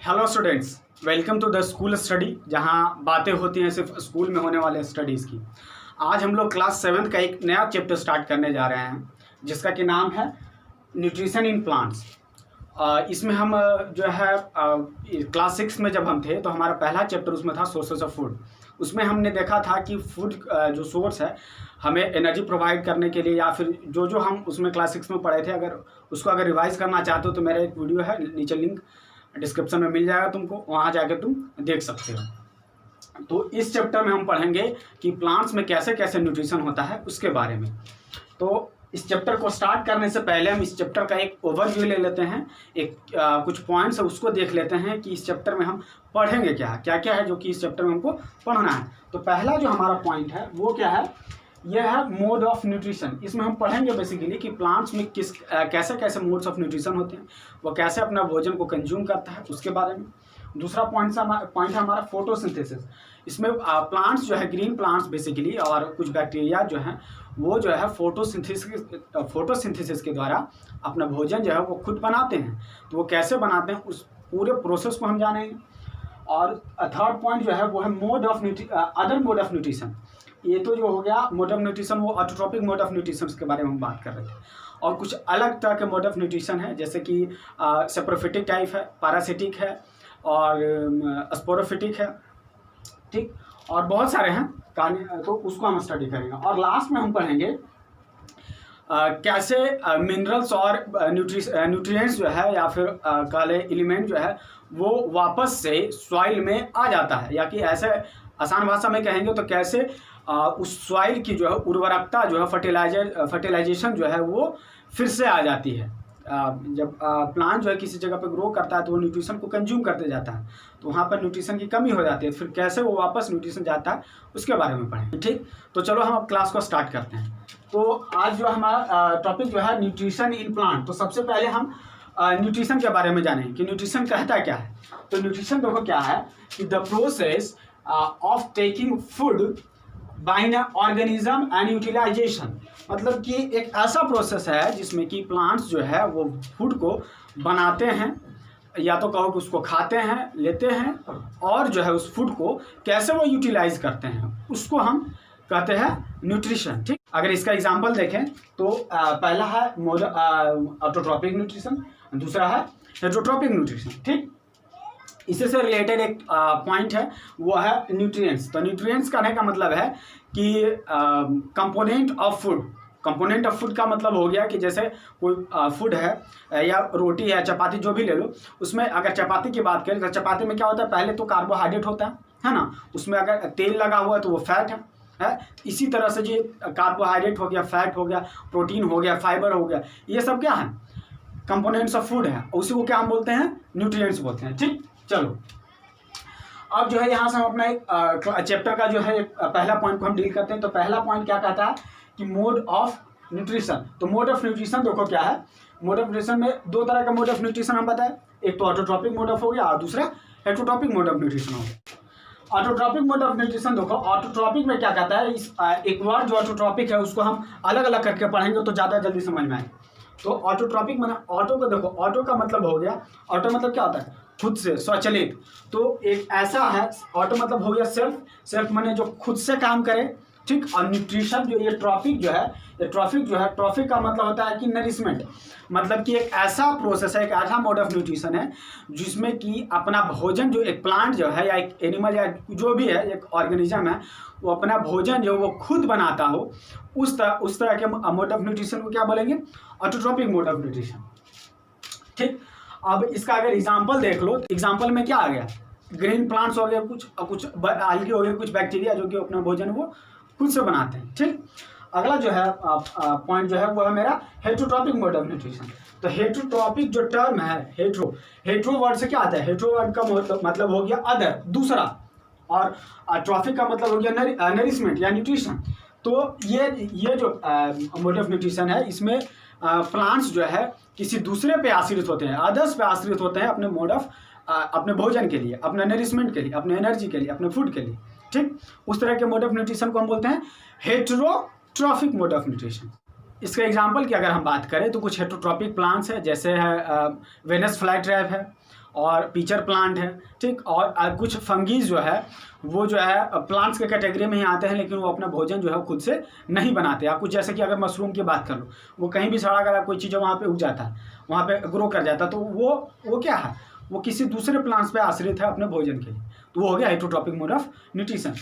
Hello students, welcome to the school study, जहां बातें होती हैं सिर्फ स्कूल में होने वाले स्टडीज़ की। आज हम लोग क्लास 7 का एक नया चैप्टर स्टार्ट करने जा रहे हैं, जिसका कि नाम है न्यूट्रिशन इन प्लांट्स। इसमें हम जो है क्लास 6 में जब हम थे तो हमारा पहला चैप्टर उसमें था सोर्सेस ऑफ फूड। उसमें हमने देखा था कि फूड जो सोर्स है हमें एनर्जी प्रोवाइड करने के लिए, या फिर जो जो हम उसमें क्लास 6 में पढ़े थे, अगर रिवाइज करना चाहते हो तो मेरा एक वीडियो है, नीचे लिंक डिस्क्रिप्शन में मिल जाएगा तुमको, वहाँ जाके तुम देख सकते हो। तो इस चैप्टर में हम पढ़ेंगे कि प्लांट्स में कैसे कैसे न्यूट्रिशन होता है उसके बारे में। तो इस चैप्टर को स्टार्ट करने से पहले हम इस चैप्टर का एक ओवरव्यू ले लेते हैं, कुछ पॉइंट्स है उसको देख लेते हैं कि इस चैप्टर में हम पढ़ेंगे क्या क्या है जो कि इस चैप्टर में हमको पढ़ना है। तो पहला जो हमारा पॉइंट है वो क्या है, यह है मोड ऑफ न्यूट्रिशन। इसमें हम पढ़ेंगे बेसिकली कि प्लांट्स में कैसे कैसे मोड्स ऑफ न्यूट्रिशन होते हैं, वो कैसे अपना भोजन को कंज्यूम करता है उसके बारे में। दूसरा पॉइंट है हमारा फोटोसिंथेसिस। इसमें प्लांट्स जो है, ग्रीन प्लांट्स बेसिकली, और कुछ बैक्टीरिया जो हैं वो जो है फोटोसिंथेसिस के द्वारा अपना भोजन जो है वो खुद बनाते हैं। तो वो कैसे बनाते हैं उस पूरे प्रोसेस को हम जानेंगे। और थर्ड पॉइंट जो है वो है अदर मोड ऑफ न्यूट्रिशन। ये तो जो हो गया मोड ऑफ न्यूट्रिशन, वो ऑटोट्रॉपिक मोड ऑफ न्यूट्रिशन के बारे में हम बात कर रहे थे। और कुछ अलग तरह के मोड ऑफ न्यूट्रिशन है, जैसे कि सेप्रोफिटिक टाइप है, पैरासिटिक है और स्पोरोफिटिक है, ठीक, और बहुत सारे हैं कहानी, तो उसको हम स्टडी करेंगे। और लास्ट में हम पढ़ेंगे कैसे मिनरल्स और न्यूट्रिएंट्स जो है या फिर काले एलिमेंट जो है वो वापस से सॉइल में आ जाता है, या कि ऐसे आसान भाषा में कहेंगे तो कैसे उस सॉइल की जो है उर्वरकता जो है, फर्टिलाइजेशन जो है वो फिर से आ जाती है। जब प्लांट जो है किसी जगह पर ग्रो करता है तो वो न्यूट्रिशन को कंज्यूम करते जाता है, तो वहाँ पर न्यूट्रिशन की कमी हो जाती है, फिर कैसे वो वापस न्यूट्रिशन जाता है उसके बारे में पढ़ेंगे, ठीक। तो चलो हम अब क्लास को स्टार्ट करते हैं। तो आज जो हमारा टॉपिक जो है न्यूट्रिशन इन प्लांट। तो सबसे पहले हम न्यूट्रिशन के बारे में जानें कि न्यूट्रिशन कहता क्या है। तो न्यूट्रिशन देखो क्या है कि the process of taking food by an organism and utilization. मतलब कि एक ऐसा प्रोसेस है जिसमें कि प्लांट्स जो है वो फूड को बनाते हैं, या तो कहो कि उसको खाते हैं, लेते हैं, और जो है उस फूड को कैसे वो यूटिलाइज करते हैं उसको हम कहते हैं न्यूट्रिशन, ठीक। अगर इसका एग्जांपल देखें तो पहला है ऑटोट्रॉपिक न्यूट्रिशन, दूसरा है हेटरोट्रॉपिक न्यूट्रिशन, ठीक। इसी से रिलेटेड एक पॉइंट है वो है न्यूट्रिएंट्स। तो न्यूट्रिएंट्स कहने का मतलब है कि component of food. Component of food का मतलब हो गया कि जैसे कोई फूड है या रोटी है, चपाती, जो भी ले लो, उसमें अगर चपाती की बात करें तो चपाती में क्या होता है, पहले तो कार्बोहाइड्रेट होता है ना, उसमें अगर तेल लगा हुआ है तो वो फैट है। इसी तरह से जो कार्बोहाइड्रेट हो गया, फैट हो गया, प्रोटीन हो गया, फाइबर हो गया, ये सब क्या है, कंपोनेंट्स ऑफ फूड है। उसी को क्या हम बोलते हैं, न्यूट्रिएंट्स बोलते हैं, ठीक। चलो अब जो है यहाँ से हम अपना एक चैप्टर का जो है पहला पॉइंट को हम डील करते हैं। तो पहला पॉइंट क्या कहता है कि मोड ऑफ न्यूट्रिशन। तो मोड ऑफ न्यूट्रिशन देखो क्या है। मोड ऑफ न्यूट्रिशन में दो तरह का मोड ऑफ न्यूट्रिशन हम बताएं, एक तो ऑटोट्रॉपिक मोड ऑफ हो गया और दूसरा हेटरोट्रॉपिक मोड ऑफ न्यूट्रिशन हो गया। ऑटोट्रॉपिक मोड ऑफ न्यूट्रिशन देखो, ऑटोट्रॉपिक में क्या कहता है, इस एक वर्ड जो ऑटोट्रॉपिक है उसको हम अलग अलग करके पढ़ेंगे तो ज़्यादा जल्दी समझ में आएगा। तो ऑटोट्रॉपिक मैंने ऑटो को देखो, ऑटो का मतलब हो गया, ऑटो मतलब क्या होता है, खुद से, स्वचालित। तो एक ऐसा है, ऑटो मतलब हो गया सेल्फ माने जो खुद से काम करे, ठीक। और न्यूट्रिशन जो ये ट्रॉपिक जो है, ये ट्रॉपिक का मतलब होता है कि नरिशमेंट। मतलब कि एक ऐसा प्रोसेस है, एक ऐसा मोड ऑफ न्यूट्रिशन है जिसमें कि अपना भोजन, जो एक प्लांट जो है या एक एनिमल या जो भी है, एक ऑर्गेनिज्म है, वो अपना भोजन जो वो खुद बनाता हो, उस तरह के मोड ऑफ न्यूट्रिशन को क्या बोलेंगे, ऑटोट्रॉपिक मोड ऑफ न्यूट्रिशन, ठीक। अब इसका अगर एग्जाम्पल देख लो, एग्जाम्पल में क्या आ गया, ग्रीन प्लांट्स हो गए, कुछ आल्गी हो गए, कुछ बैक्टीरिया जो कि अपना भोजन वो खुद से बनाते हैं, ठीक। अगला जो है पॉइंट जो है वो है मेरा हेटरोट्रॉपिक मोड ऑफ न्यूट्रिशन। तो हेटरोट्रॉपिक जो टर्म है, हेट्रो वर्ड से क्या आता है, हेट्रो वर्ड का मतलब हो गया अदर, दूसरा, और ट्रॉपिक का मतलब हो गया नरिशमेंट या न्यूट्रिशन। तो ये जो मोड ऑफ न्यूट्रिशन है, इसमें प्लांट्स जो है किसी दूसरे पे आश्रित होते हैं, अदर्स पे आश्रित होते हैं अपने मोड ऑफ, अपने भोजन के लिए, अपने नरिशमेंट के लिए, अपने एनर्जी के लिए, अपने फूड के लिए, ठीक। उस तरह के मोड ऑफ न्यूट्रिशन को हम बोलते हैं हेटरोट्रॉपिक मोड ऑफ न्यूट्रिशन। इसका एग्जांपल की अगर हम बात करें तो कुछ हेटरोट्रॉपिक प्लांट्स है, जैसे है वेनस फ्लाई ट्रैप है, और पिचर प्लांट है, ठीक। और कुछ फंगीज जो है वो जो है प्लांट्स के कैटेगरी में ही आते हैं, लेकिन वो अपना भोजन जो है खुद से नहीं बनाते। या कुछ जैसे कि अगर मशरूम की बात कर लो, वो कहीं भी सड़ा गला कोई चीज़ वहाँ पे उग जाता है, वहाँ पे ग्रो कर जाता है, तो वो क्या है, वो किसी दूसरे प्लांट्स पे आश्रित है अपने भोजन के लिए। तो वो हो गया हेटरोट्रॉपिक मोड ऑफ न्यूट्रिशन।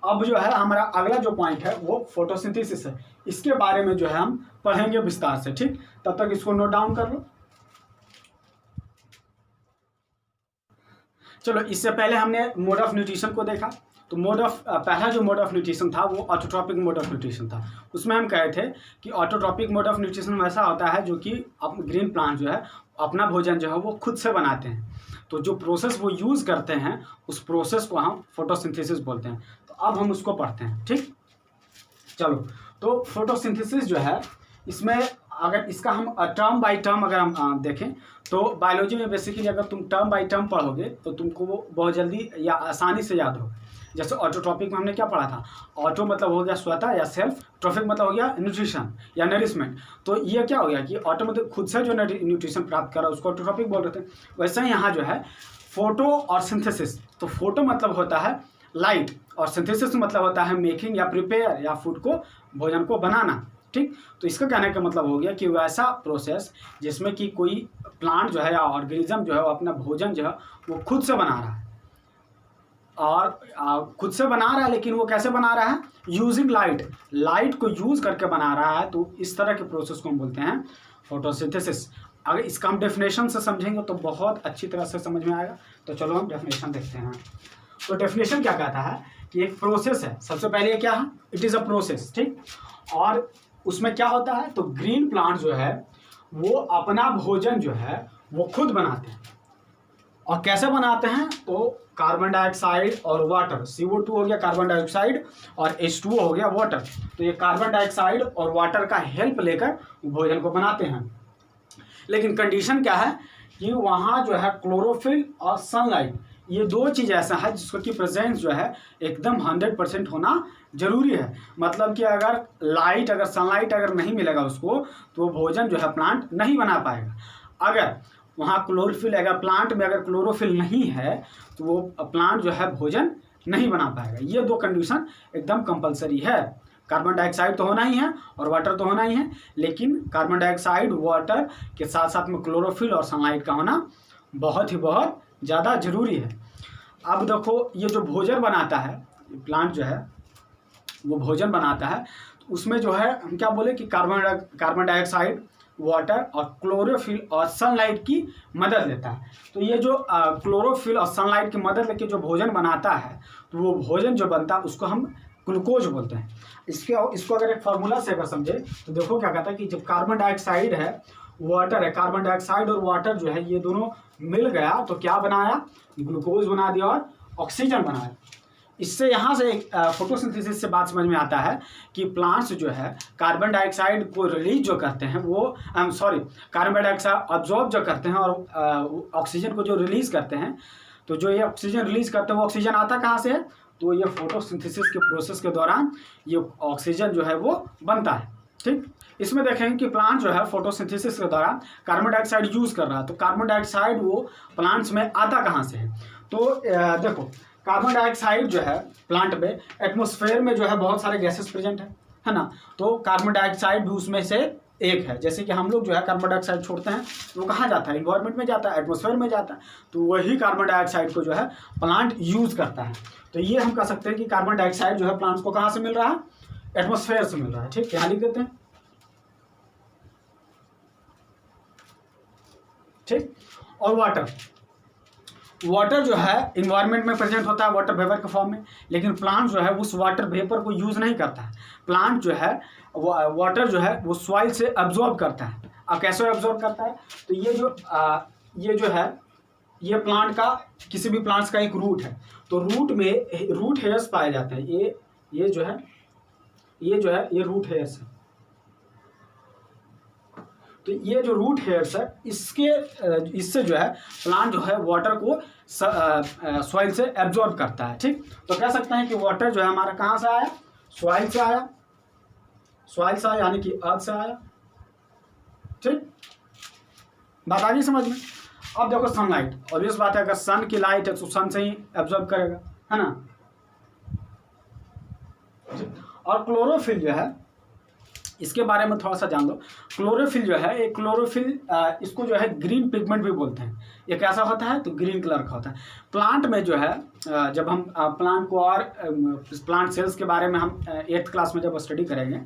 अब जो है हमारा अगला जो पॉइंट है वो फोटोसिंथेसिस है। इसके बारे में जो है हम पढ़ेंगे विस्तार से, ठीक। तब तक इसको नोट डाउन कर लो। चलो, इससे पहले हमने मोड ऑफ न्यूट्रिशन को देखा। तो पहला जो मोड ऑफ न्यूट्रिशन था वो ऑटोट्रॉपिक मोड ऑफ न्यूट्रिशन था। उसमें हम कहे थे कि ऑटोट्रॉपिक मोड ऑफ न्यूट्रिशन वैसा होता है जो कि ग्रीन प्लांट जो है अपना भोजन जो है वो खुद से बनाते हैं। तो जो प्रोसेस वो यूज़ करते हैं उस प्रोसेस को हम फोटोसिंथेसिस बोलते हैं। तो अब हम उसको पढ़ते हैं, ठीक। चलो, तो फोटोसिंथेसिस जो है, इसमें अगर इसका हम टर्म बाय टर्म अगर हम देखें तो बायोलॉजी में बेसिकली अगर तुम टर्म बाय टर्म पढ़ोगे तो तुमको वो बहुत जल्दी या आसानी से याद होगा। जैसे ऑटोट्रॉपिक में हमने क्या पढ़ा था, ऑटो मतलब हो गया स्वतः या सेल्फ, ट्रॉपिक मतलब हो गया न्यूट्रिशन या नरिशमेंट। तो ये क्या हो गया कि ऑटो मतलब खुद से जो न्यूट्रिशन प्राप्त कर रहा है उसको ऑटोट्रॉपिक बोल रहे थे। वैसे ही यहाँ जो है फोटो और सिंथेसिस, तो फोटो मतलब होता है लाइट और सिंथेसिस मतलब होता है मेकिंग या प्रिपेयर या फूड को, भोजन को बनाना, ठीक। तो इसका कहने का मतलब हो गया कि वैसा प्रोसेस जिसमें कि कोई प्लांट जो है या ऑर्गेनिज्म जो है वो अपना भोजन जो है वो खुद से बना रहा है, और खुद से बना रहा है, लेकिन वो कैसे बना रहा है, यूजिंग लाइट को यूज करके बना रहा है। तो इस तरह के प्रोसेस को हम बोलते हैं फोटोसिंथेसिस। अगर इसका हम डेफिनेशन से समझेंगे तो बहुत अच्छी तरह से समझ में आएगा। तो चलो हम डेफिनेशन देखते हैं। तो डेफिनेशन क्या कहता है कि एक प्रोसेस है, सबसे पहले क्या है, इट इज़ अ प्रोसेस, ठीक। और उसमें क्या होता है, तो ग्रीन प्लांट जो है वो अपना भोजन जो है वो खुद बनाते हैं। और कैसे बनाते हैं, तो कार्बन डाइऑक्साइड और वाटर, CO2 हो गया कार्बन डाइऑक्साइड और H2O हो गया वाटर। तो ये कार्बन डाइऑक्साइड और वाटर का हेल्प लेकर भोजन को बनाते हैं। लेकिन कंडीशन क्या है कि वहाँ जो है क्लोरोफिल और सनलाइट, ये दो चीज़ ऐसा है जिसको कि प्रेजेंस जो है एकदम 100% होना जरूरी है। मतलब कि अगर सनलाइट अगर नहीं मिलेगा उसको तो वो भोजन जो है प्लांट नहीं बना पाएगा। अगर वहाँ क्लोरोफिल, अगर प्लांट में अगर क्लोरोफिल नहीं है तो वो प्लांट जो है भोजन नहीं बना पाएगा। ये दो कंडीशन एकदम कंपलसरी है। कार्बन डाइऑक्साइड तो होना ही है और वाटर तो होना ही है, लेकिन कार्बन डाइऑक्साइड वाटर के साथ साथ में क्लोरोफिल और सनलाइट का होना बहुत ज़्यादा जरूरी है। अब देखो, ये जो भोजन बनाता है प्लांट जो है वो भोजन बनाता है, तो उसमें जो है हम क्या बोले कि कार्बन डाइऑक्साइड, वाटर और क्लोरोफिल और सनलाइट की मदद लेता है। तो ये जो क्लोरोफिल और सनलाइट की मदद लेके जो भोजन बनाता है, तो वो भोजन जो बनता है उसको हम ग्लूकोज बोलते हैं। इसको अगर एक फार्मूला से अगर समझे तो देखो क्या कहता है कि जब कार्बन डाइऑक्साइड है, वाटर है, कार्बन डाइऑक्साइड और वाटर जो है ये दोनों मिल गया तो क्या बनाया, ग्लूकोज बना दिया और ऑक्सीजन बनाया। इससे यहाँ से फोटोसिंथेसिस से बात समझ में आता है कि प्लांट्स जो है कार्बन डाइऑक्साइड को रिलीज जो करते हैं वो कार्बन डाइऑक्साइड अब्जॉर्ब जो करते हैं और ऑक्सीजन को जो रिलीज करते हैं। तो जो ये ऑक्सीजन रिलीज करते हैं वो ऑक्सीजन आता कहाँ से है, तो ये फोटोसिंथेसिस के प्रोसेस के दौरान ये ऑक्सीजन जो है वो बनता है, ठीक। इसमें देखेंगे कि प्लांट जो है फोटोसिंथेसिस के दौरान कार्बन डाइऑक्साइड यूज कर रहा है। तो कार्बन डाइऑक्साइड वो प्लांट्स में आता कहाँ से है, तो देखो कार्बन डाइऑक्साइड जो है प्लांट में एटमॉस्फेयर में जो है बहुत सारे गैसेस प्रेजेंट है ना। तो कार्बन डाइऑक्साइड भी उसमें से एक है। जैसे कि हम लोग जो है कार्बन डाइऑक्साइड छोड़ते हैं तो वो कहाँ जाता है, इन्वायरमेंट में जाता है, एटमॉस्फेयर में जाता है। तो वही कार्बन डाइऑक्साइड को जो है प्लांट यूज करता है। तो ये हम कह सकते हैं कि कार्बन डाइऑक्साइड जो है प्लांट्स को कहाँ से मिल रहा है, एटमॉस्फेयर से मिल रहा है, ठीक। यहाँ लिख देते हैं, ठीक। और वाटर जो है इन्वायरमेंट में प्रेजेंट होता है वाटर वेपर के फॉर्म में, लेकिन प्लांट जो है उस वाटर वेपर को यूज नहीं करता है। प्लांट जो है वाटर जो है वो सॉइल से एब्जॉर्ब करता है। अब कैसे एब्जॉर्ब करता है, तो ये जो है ये प्लांट का, किसी भी प्लांट्स का एक रूट है। तो रूट में रूट हेयर्स पाए जाते हैं। ये जो है ये रूट हेयर्स है। तो ये जो रूट हेयर्स है इससे जो है प्लांट जो है वाटर को सॉइल से एब्जॉर्ब करता है, ठीक। तो कह सकते हैं कि वाटर जो है हमारा कहाँ से आया, सॉइल से आया यानी कि अर्थ से आया, ठीक। बात आ गई समझ में। अब देखो सनलाइट, ऑब्वियस बात है, अगर सन की लाइट है तो सन से ही एब्जॉर्ब करेगा, है ना। और क्लोरोफिल जो है, इसके बारे में थोड़ा सा जान लो। क्लोरोफिल जो है, एक क्लोरोफिल इसको जो है ग्रीन पिगमेंट भी बोलते हैं। ये कैसा होता है, तो ग्रीन कलर का होता है। प्लांट में जो है, जब हम प्लांट को और प्लांट सेल्स के बारे में हम 8th क्लास में जब स्टडी करेंगे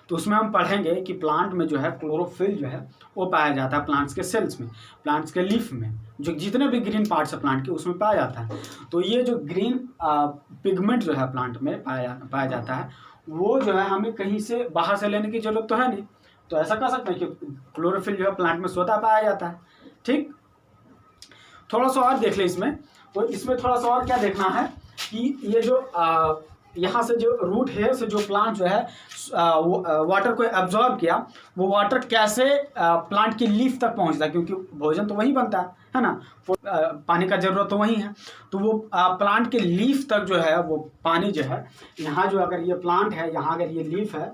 तो उसमें हम पढ़ेंगे कि प्लांट में जो है क्लोरोफिल जो है वो पाया जाता है प्लांट्स के सेल्स में, प्लांट्स के लीफ में, जो जितने भी ग्रीन पार्ट्स है प्लांट के उसमें पाया जाता है। तो ये जो ग्रीन पिगमेंट जो है प्लांट में पाया जाता है, वो जो है हमें कहीं से बाहर से लेने की जरूरत तो है नहीं। तो ऐसा कर सकते हैं कि क्लोरोफिल जो है प्लांट में स्वतः पाया जाता है। ठीक, थोड़ा सा और देख ले इसमें। तो इसमें थोड़ा सा और क्या देखना है कि ये जो यहाँ से जो रूट है से जो प्लांट जो है वाटर को एब्जॉर्ब किया, वो वाटर कैसे प्लांट की लीफ तक पहुँचता है, क्योंकि भोजन तो वहीं बनता है ना, पानी का जरूरत तो वहीं है। तो वो प्लांट के लीफ तक जो है वो पानी जो है, यहाँ जो अगर ये प्लांट है, यहाँ अगर ये लीफ है,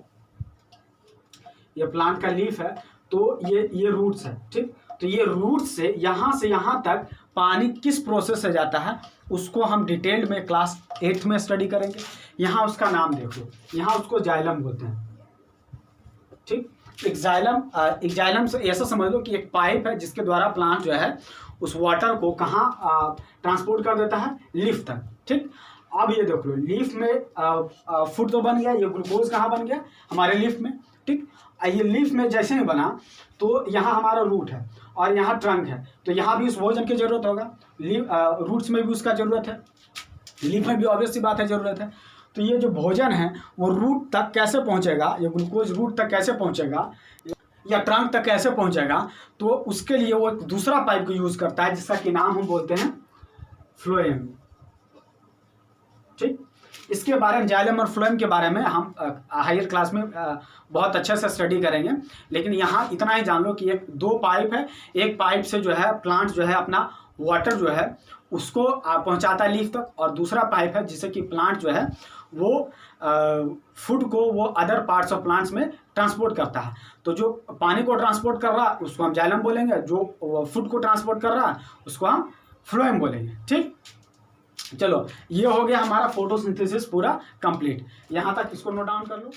ये प्लांट का लीफ है, तो ये रूट्स है। ठीक, तो ये रूट से यहाँ तक पानी किस प्रोसेस से जाता है उसको हम डिटेल्ड में क्लास 8th में स्टडी करेंगे। यहाँ उसका नाम देखो, यहाँ उसको जाइलम बोलते हैं। ठीक, एक जाइलम से ऐसा समझ लो कि एक पाइप है जिसके द्वारा प्लांट जो है उस वाटर को कहाँ ट्रांसपोर्ट कर देता है, लीफ तक। ठीक, अब ये देख लो, लीफ में फूड तो बन गया, ये ग्लूकोज कहाँ बन गया, हमारे लीफ में। ठीक, ये लीफ में जैसे ही बना तो यहाँ हमारा रूट है और यहाँ ट्रंक है, तो यहाँ भी उस भोजन की जरूरत होगा, रूट्स में भी उसका जरूरत है, लीफ में भी ऑब्वियस सी बात है जरूरत है। तो ये जो भोजन है वो रूट तक कैसे पहुँचेगा, ये ग्लूकोज रूट तक कैसे पहुँचेगा या ट्रंक तक कैसे पहुँचेगा, तो उसके लिए वो एक दूसरा पाइप को यूज़ करता है जिसका कि नाम हम बोलते हैं फ्लोएम। ठीक, इसके बारे में, जाइलम और फ्लोएम के बारे में हम हायर क्लास में बहुत अच्छे से स्टडी करेंगे। लेकिन यहाँ इतना ही जान लो कि दो पाइप है, एक पाइप से जो है प्लांट जो है अपना वाटर जो है उसको पहुँचाता है लीफ तक, और दूसरा पाइप है जिससे कि प्लांट जो है वो फूड को वो अदर पार्ट्स ऑफ प्लांट्स में ट्रांसपोर्ट करता है। तो जो पानी को ट्रांसपोर्ट कर रहा है उसको हम जाइलम बोलेंगे, जो फूड को ट्रांसपोर्ट कर रहा है उसको हम फ्लोएम बोलेंगे। ठीक, चलो ये हो गया हमारा फोटोसिंथेसिस पूरा कंप्लीट। यहाँ तक इसको नोट डाउन कर लो।